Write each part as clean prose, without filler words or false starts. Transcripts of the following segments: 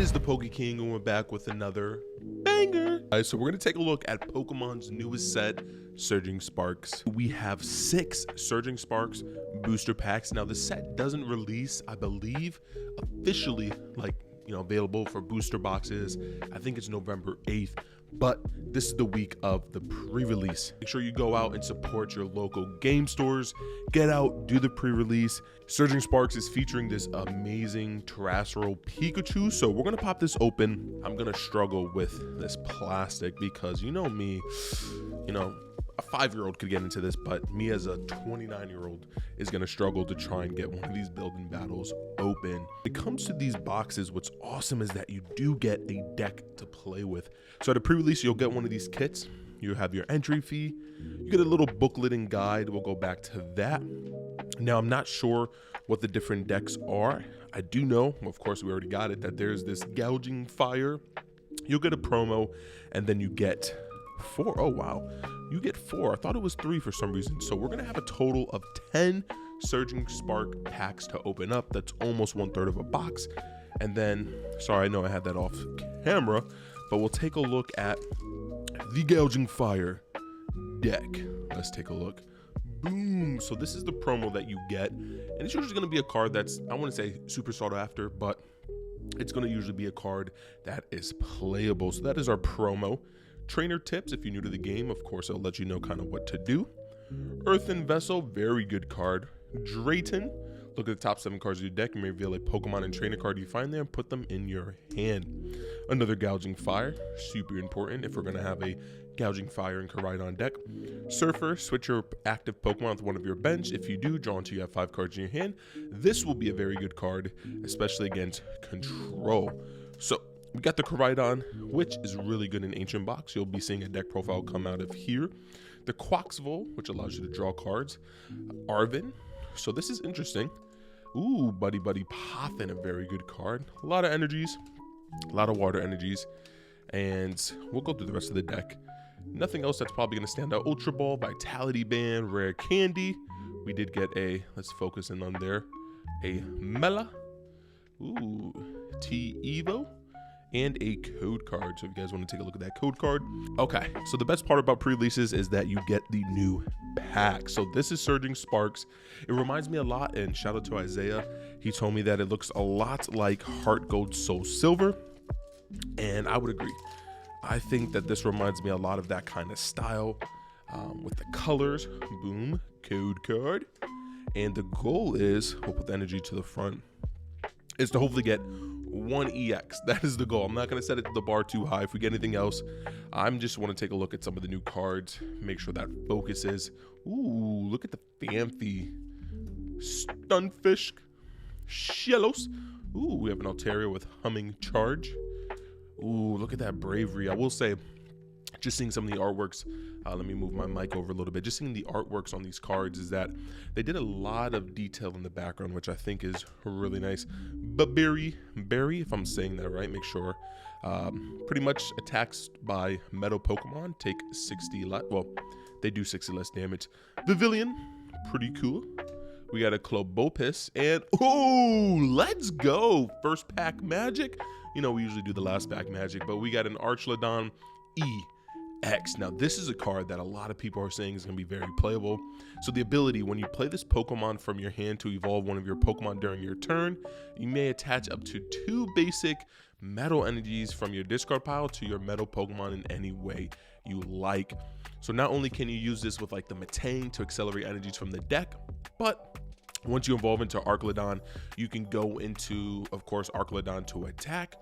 is the Poke King, and we're back with another banger. All right, so we're gonna take a look at Pokemon's newest set, Surging Sparks. We have 6 Surging Sparks booster packs. Now the set doesn't release, I believe, officially, available for booster boxes. I think it's November 8th, but this is the week of the pre-release. Make sure you go out and support your local game stores. Get out, do the pre-release. Surging Sparks is featuring this amazing terrestrial Pikachu. So we're gonna pop this open. I'm gonna struggle with this plastic because you know me, a 5-year-old could get into this, but me as a 29-year-old is gonna struggle to try and get one of these building battles open. When it comes to these boxes, what's awesome is that you do get a deck to play with. So at a pre-release, you'll get one of these kits. You have your entry fee. You get a little booklet and guide. We'll go back to that. Now, I'm not sure what the different decks are. I do know, of course, we already got it, that there's this Gouging Fire. You'll get a promo, and then you get 4. Oh, wow. You get 4. I thought it was 3 for some reason. So we're going to have a total of 10 Surging Spark packs to open up. That's almost 1/3 of a box. And then, sorry, I know I had that off camera, but we'll take a look at the Gouging Fire deck. Let's take a look. Boom. So this is the promo that you get. And it's usually going to be a card that's, I wouldn't say super sought after, but it's going to usually be a card that is playable. So that is our promo. Trainer tips, if you're new to the game, of course, it'll let you know kind of what to do. Earthen Vessel, very good card. Drayton, look at the top 7 cards of your deck. You may reveal a Pokemon and trainer card you find there and put them in your hand. Another Gouging Fire, super important if we're going to have a Gouging Fire and Koraidon deck. Surfer, switch your active Pokemon with one of your bench. If you do, draw until you have 5 cards in your hand. This will be a very good card, especially against Control. So we got the Koraidon, which is really good in Ancient Box. You'll be seeing a deck profile come out of here. The Quaxvole, which allows you to draw cards. Arvin, so this is interesting. Ooh, Buddy Poffin, a very good card. A lot of energies, a lot of water energies, and we'll go through the rest of the deck. Nothing else that's probably going to stand out. Ultra Ball, Vitality Band, Rare Candy. We did get a, let's focus in on there, a Mela. Ooh, T-Evo. And a code card. So if you guys want to take a look at that code card. Okay, so the best part about pre-releases is that you get the new pack. So this is Surging Sparks. It reminds me a lot, and shout out to Isaiah. He told me that it looks a lot like Heart Gold Soul Silver, and I would agree. I think that this reminds me a lot of that kind of style with the colors. Boom, code card. And the goal is, we'll put the energy to the front, is to hopefully get 1 EX. That is the goal. I'm not going to set the bar too high. If we get anything else, I'm just want to take a look at some of the new cards, make sure that focuses. Ooh, look at the Phanpy, Stunfisk, Shellos. Ooh, we have an Altaria with Humming Charge. Ooh, look at that Bravery. I will say, just seeing some of the artworks, let me move my mic over a little bit. Just seeing the artworks on these cards is that they did a lot of detail in the background, which I think is really nice. But Barry, if I'm saying that right, make sure. Pretty much attacks by Metal Pokemon take 60 less. Well, they do 60 less damage. Vivillon, pretty cool. We got a Clobopus, and oh, let's go! First pack magic. We usually do the last pack magic, but we got an Archlodon EX. Now, this is a card that a lot of people are saying is going to be very playable. So the ability, when you play this Pokemon from your hand to evolve one of your Pokemon during your turn, you may attach up to 2 basic metal energies from your discard pile to your metal Pokemon in any way you like. So not only can you use this with like the Metang to accelerate energies from the deck, but once you evolve into Archlodon, you can go into, of course, Archlodon to attack,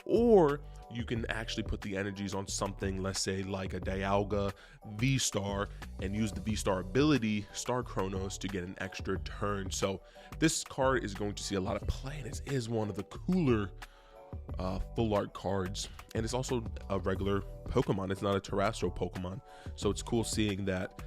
or you can actually put the energies on something, let's say like a Dialga V-Star, and use the V-Star ability, Star Chronos, to get an extra turn. So this card is going to see a lot of play, and it is one of the cooler full art cards. And it's also a regular Pokemon. It's not a terrestrial Pokemon. So it's cool seeing that,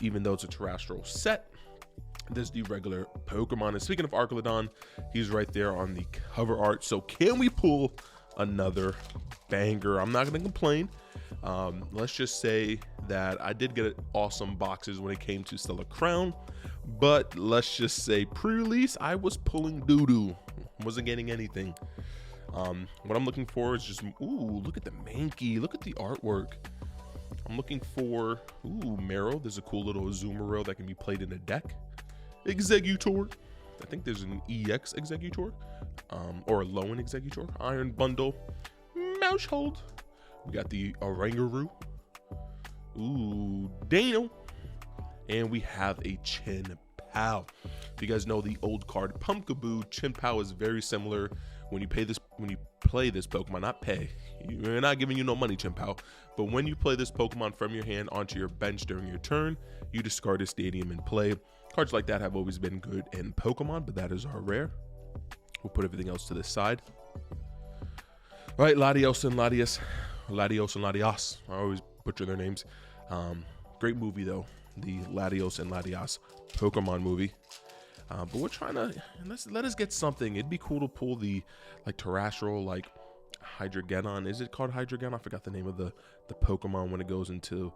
even though it's a terrestrial set, this is the regular Pokemon. And speaking of Archlodon, he's right there on the cover art. So can we pull another banger? I'm not going to complain. Let's just say that I did get awesome boxes when it came to Stellar Crown, but let's just say pre-release, I was pulling doo-doo. Wasn't getting anything. What I'm looking for is just, ooh, look at the Mankey. Look at the artwork. I'm looking for, ooh, Meryl. There's a cool little Azumarill that can be played in a deck. Executor. I think there's an EX Executor, or a Lowen Executor. Iron Bundle. Mousehold. We got the Oranguru. Ooh, Dano. And we have a Chin Pao. If you guys know the old card Pumpkaboo, Chin Pao is very similar. When you play this Pokemon, not pay. We're not giving you no money, Chin Pao. But when you play this Pokemon from your hand onto your bench during your turn, you discard a stadium and play. Cards like that have always been good in Pokemon, but that is our rare. We'll put everything else to the side. All right, Latios and Latios. I always butcher their names. Great movie though, the Latios and Latias Pokemon movie. But we're trying to, let us get something. It'd be cool to pull the like terrestrial, like Hydreigon. Is it called Hydreigon? I forgot the name of the Pokemon when it goes into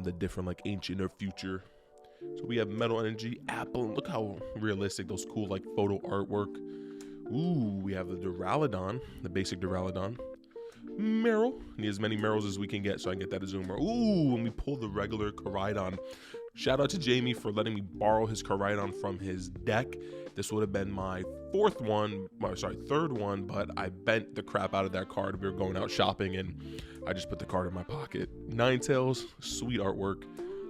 the different like ancient or future. So we have Metal Energy, Apple, and look how realistic those cool like photo artwork. Ooh, we have the Duraludon, the basic Duraludon. Meryl, need as many Meryls as we can get so I can get that Azumarill. Ooh, and we pull the regular Koraidon. Shout out to Jamie for letting me borrow his Koraidon from his deck. This would have been my third one, but I bent the crap out of that card. We were going out shopping and I just put the card in my pocket. Ninetales, sweet artwork.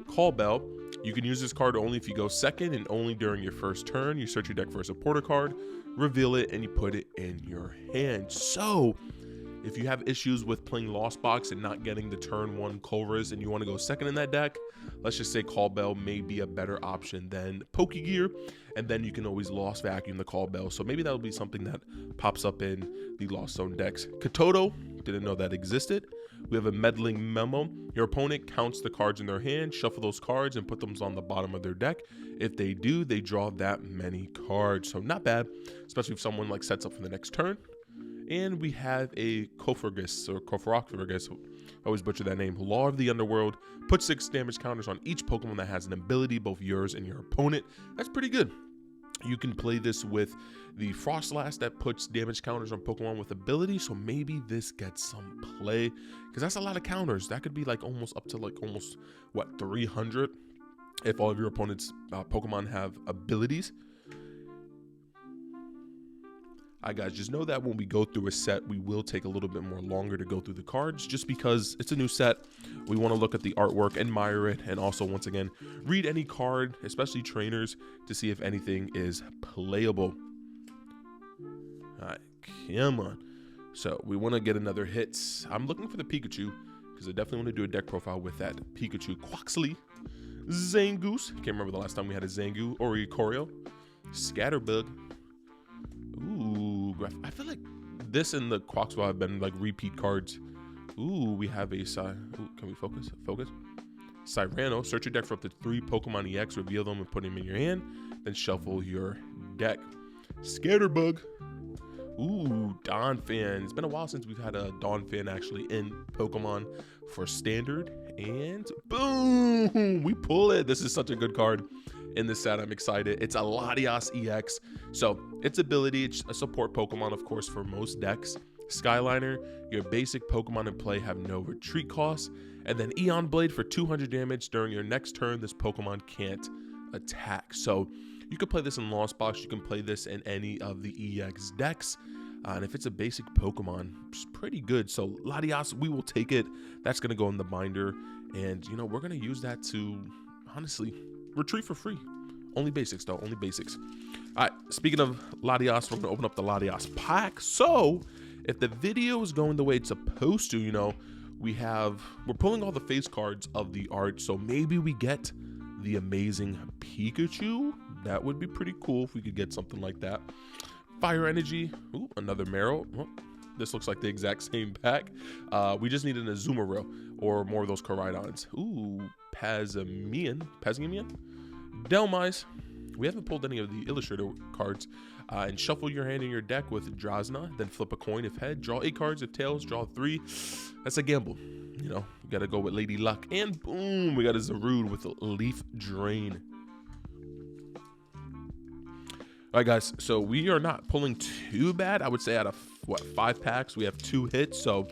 Call Bell. You can use this card only if you go second and only during your first turn. You search your deck for a supporter card, reveal it, and you put it in your hand. So if you have issues with playing Lost Box and not getting the turn 1 Colress and you want to go second in that deck, let's just say Call Bell may be a better option than Pokegear, and then you can always Lost Vacuum the Call Bell. So maybe that'll be something that pops up in the Lost Zone decks. Katoto, didn't know that existed. We have a Meddling Memo. Your opponent counts the cards in their hand, shuffle those cards, and put them on the bottom of their deck. If they do, they draw that many cards. So not bad, especially if someone like sets up for the next turn. And we have a Koforgus, or Koforgus, I always butcher that name. Law of the Underworld. Put 6 damage counters on each Pokemon that has an ability, both yours and your opponent. That's pretty good. You can play this with the Frostlass that puts damage counters on Pokemon with ability, so maybe this gets some play, because that's a lot of counters. That could be like almost up to like almost, what, 300 if all of your opponent's Pokemon have abilities. Alright guys, just know that when we go through a set, we will take a little bit more longer to go through the cards, just because it's a new set. We want to look at the artwork, admire it, and also, once again, read any card, especially trainers, to see if anything is playable. Alright, come on. So, we want to get another hit. I'm looking for the Pikachu, because I definitely want to do a deck profile with that Pikachu. Quaxley, Zangoose, can't remember the last time we had a Zangoose, Oricorio, Scatterbug. Ooh, I feel like this and the Quaxwell have been like repeat cards. Ooh, we have a can we focus? Cyrano. Search your deck for up to 3 Pokemon EX, reveal them and put them in your hand, then shuffle your deck. Scatterbug. Ooh, Donphan. It's been a while since we've had a Donphan actually in Pokemon for standard, and boom, we pull it. This is such a good card in this set. I'm excited. It's a Latias EX, so its ability, it's a support Pokemon, of course, for most decks. Skyliner, your basic Pokemon in play have no retreat costs, and then Eon Blade for 200 damage. During your next turn, this Pokemon can't attack. So you can play this in Lost Box, you can play this in any of the EX decks, and if it's a basic Pokemon, it's pretty good. So Latias, we will take it. That's going to go in the binder, and you know, we're going to use that to honestly retreat for free. Only basics though, only basics. All right, speaking of Latias, we're gonna open up the Latias pack. So if the video is going the way it's supposed to, you know, we're pulling all the face cards of the art, so maybe we get the amazing Pikachu. That would be pretty cool if we could get something like that. Fire Energy, ooh, another Meryl. Oh, this looks like the exact same pack. We just need an Azumarill or more of those Koraidons. Ooh, Pazmian, Delmise. We haven't pulled any of the Illustrator cards. And shuffle your hand in your deck with Drasna, then flip a coin if head, draw 8 cards, if tails, draw 3. That's a gamble. You know, you gotta go with Lady Luck. And boom, we got a Zarude with a Leaf Drain. All right, guys, so we are not pulling too bad. I would say out of, what, 5 packs, we have 2 hits. So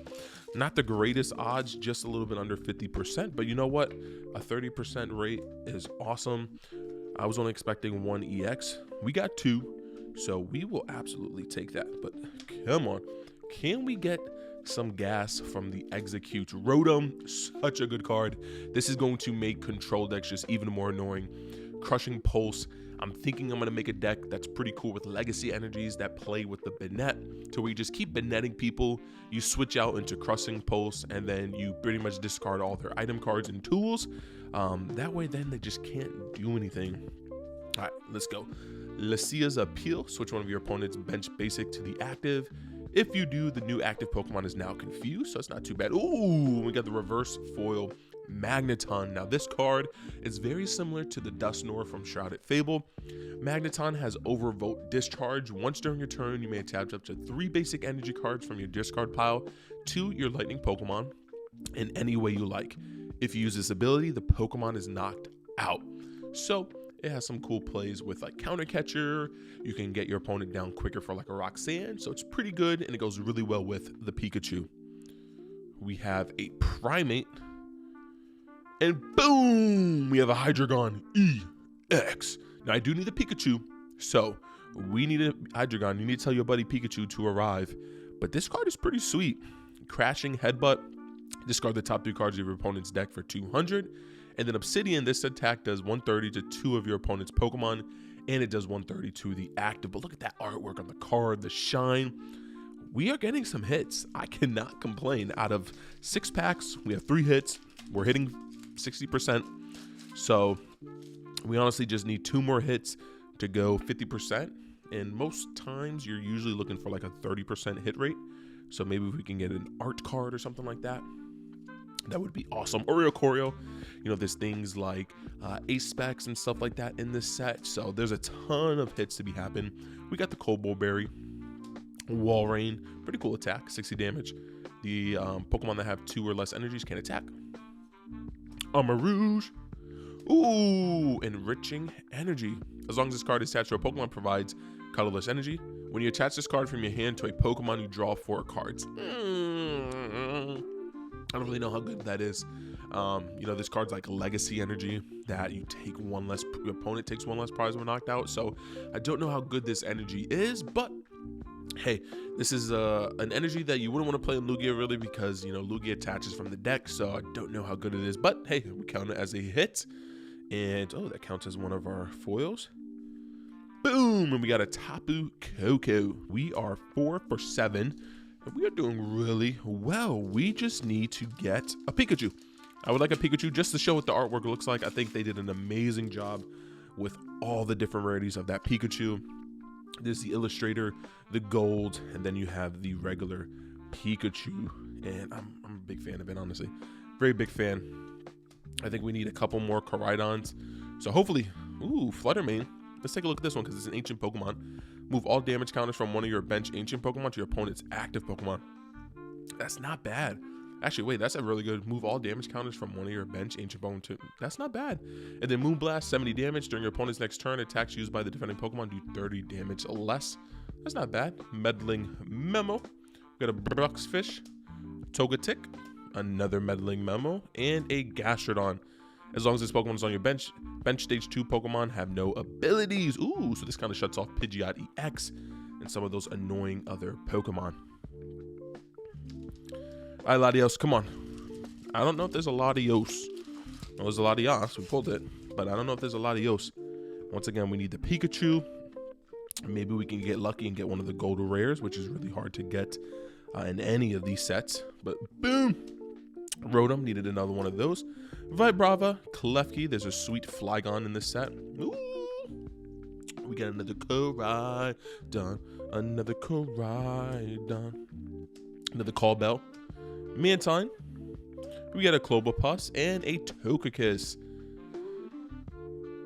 not the greatest odds, just a little bit under 50%. But you know what? A 30% rate is awesome. I was only expecting 1 EX. We got 2, so we will absolutely take that. But come on. Can we get some gas from the Execute? Rotom, such a good card. This is going to make control decks just even more annoying. Crushing Pulse. I'm thinking I'm going to make a deck that's pretty cool with legacy energies that play with the Banette, to where you just keep Banetting people, you switch out into Crushing Pulse, and then you pretty much discard all their item cards and tools. That way then they just can't do anything. All right, let's go. Lucia's Appeal. Switch one of your opponent's bench basic to the active. If you do, the new active Pokemon is now confused, so it's not too bad. Ooh, we got the reverse foil Magneton. Now this card is very similar to the Dusknoir from Shrouded Fable. Magneton has Overvolt Discharge. Once during your turn, you may attach up to 3 basic energy cards from your discard pile to your lightning Pokemon in any way you like. If you use this ability, the Pokemon is knocked out. So it has some cool plays with like Counter Catcher. You can get your opponent down quicker for like a Roxanne. So it's pretty good, and it goes really well with the Pikachu. We have a Primate. And boom, we have a Hydreigon EX. Now I do need a Pikachu, so we need a Hydreigon. You need to tell your buddy Pikachu to arrive. But this card is pretty sweet. Crashing Headbutt. Discard the top 3 cards of your opponent's deck for 200. And then Obsidian, this attack does 130 to 2 of your opponent's Pokemon, and it does 130 to the active. But look at that artwork on the card, the shine. We are getting some hits. I cannot complain. Out of 6 packs, we have 3 hits. We're hitting 60%. So we honestly just need 2 more hits to go 50%. And most times you're usually looking for like a 30% hit rate. So maybe if we can get an art card or something like that, that would be awesome. Choreo, you know, there's things like ace specs and stuff like that in this set. So there's a ton of hits to be happening. We got the Cobalt Berry, Walrein, pretty cool attack, 60 damage. The Pokemon that have 2 or less energies can attack. Rouge. Ooh, enriching energy. As long as this card is attached to a Pokemon, provides colorless energy. When you attach this card from your hand to a Pokemon, you draw 4 cards. I don't really know how good that is. You know, this card's like legacy energy that you take 1 less, your opponent takes 1 less prize when knocked out. So I don't know how good this energy is, but hey, this is an energy that you wouldn't want to play in Lugia really, because, you know, Lugia attaches from the deck. So I don't know how good it is, but hey, we count it as a hit. And oh, that counts as one of our foils. Boom, and we got a Tapu Koko. We are 4 for 7. And we are doing really well. We just need to get a Pikachu. I would like a Pikachu just to show what the artwork looks like. I think they did an amazing job with all the different rarities of that Pikachu. There's the Illustrator, the gold, and then you have the regular Pikachu. And I'm a big fan of it, honestly. Very big fan. I think we need a couple more Koraidons. So hopefully, ooh, Fluttermane. Let's take a look at this one because it's an ancient Pokemon. Move all damage counters from one of your bench ancient Pokemon to your opponent's active Pokemon. That's not bad. Actually, wait, that's a really good. Move all damage counters from one of your bench ancient Pokemon to. That's not bad. And then Moonblast, 70 damage. During your opponent's next turn, attacks used by the defending Pokemon do 30 damage less. That's not bad. Meddling Memo. We got a Bruxfish, Togetic, another Meddling Memo, and a Gastrodon. As long as this Pokemon is on your bench stage 2 Pokemon have no abilities. Ooh, so this kind of shuts off Pidgeot EX and some of those annoying other Pokemon. All right, Latios, come on. I don't know if there's a Latios. Well, there's a Latios. We pulled it, but I don't know if there's a Latios. Once again, we need the Pikachu. Maybe we can get lucky and get one of the Golden Rares, which is really hard to get in any of these sets. But boom. Rotom needed another one of those. Vibrava, Klefki, there's a sweet Flygon in this set. Ooh. We got another Koraidon, another Koraidon, another Callbell, Mantine. We got a Clobbopus and a Togekiss.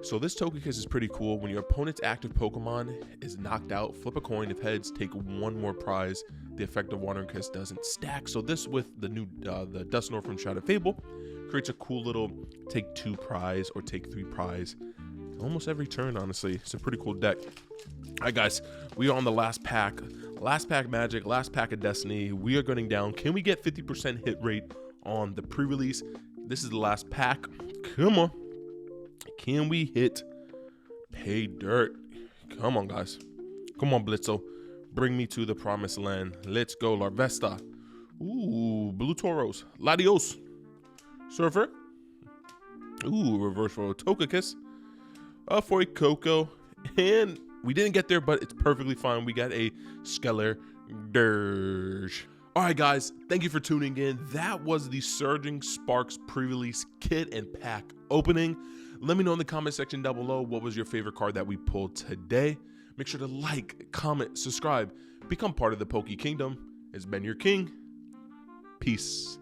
So this Togekiss is pretty cool. When your opponent's active Pokemon is knocked out, flip a coin. If heads, take 1 more prize. The effect of Water and Kiss doesn't stack. So this with the new the Dusknoir from Shrouded Fable creates a cool little take 2 prize or take 3 prize almost every turn. Honestly, it's a pretty cool deck. All right, guys, we are on the last pack. Last pack magic, last pack of destiny. We are going down. Can we get 50% hit rate on the pre-release? This is the last pack. Come on. Can we hit pay dirt? Come on, guys. Come on, Blitzo. Bring me to the promised land. Let's go, Larvesta. Ooh, Blue Tauros. Latios. Surfer. Ooh, reverse for Togekiss. For a Coco. And we didn't get there, but it's perfectly fine. We got a Skeller Dirge. All right, guys, thank you for tuning in. That was the Surging Sparks pre-release kit and pack opening. Let me know in the comment section down below what was your favorite card that we pulled today. Make sure to like, comment, subscribe, become part of the Poke Kingdom. It's been your king. Peace.